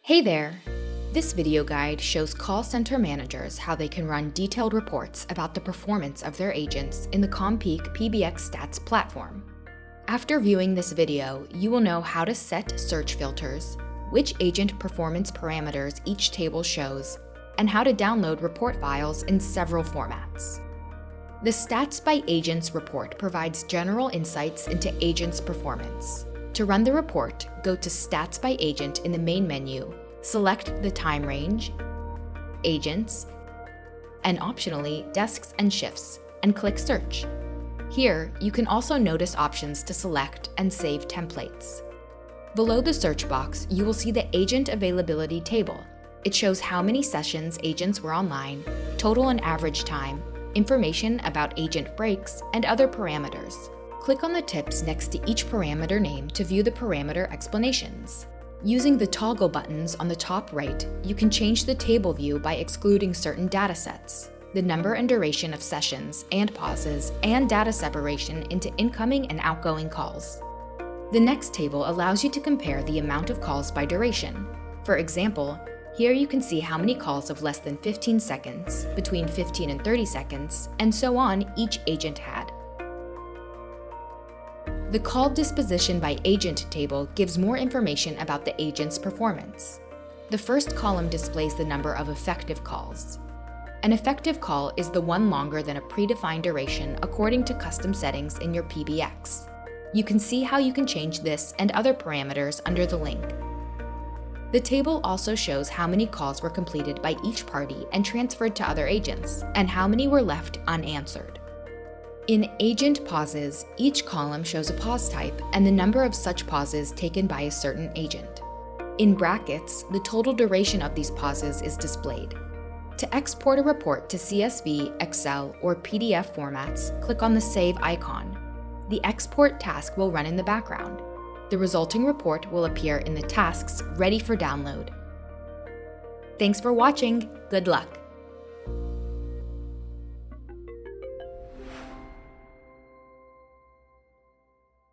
Hey there! This video guide shows call center managers how they can run detailed reports about the performance of their agents in the CommPeak PBX Stats platform. After viewing this video, you will know how to set search filters, which agent performance parameters each table shows, and how to download report files in several formats. The Stats by Agents report provides general insights into agents' performance. To run the report, go to Stats by Agent in the main menu, select the time range, agents, and optionally desks and shifts, and click Search. Here, you can also notice options to select and save templates. Below the search box, you will see the Agent Availability table. It shows how many sessions agents were online, total and average time, information about agent breaks, and other parameters. Click on the tips next to each parameter name to view the parameter explanations. Using the toggle buttons on the top right, you can change the table view by excluding certain datasets, the number and duration of sessions and pauses, and data separation into incoming and outgoing calls. The next table allows you to compare the amount of calls by duration. For example, here you can see how many calls of less than 15 seconds, between 15 and 30 seconds, and so on each agent had. The Call Disposition by Agent table gives more information about the agent's performance. The first column displays the number of effective calls. An effective call is the one longer than a predefined duration according to custom settings in your PBX. You can see how you can change this and other parameters under the link. The table also shows how many calls were completed by each party and transferred to other agents, and how many were left unanswered. In Agent Pauses, each column shows a pause type and the number of such pauses taken by a certain agent. In brackets, the total duration of these pauses is displayed. To export a report to CSV, Excel, or PDF formats, click on the Save icon. The export task will run in the background. The resulting report will appear in the tasks ready for download. Thanks for watching. Good luck!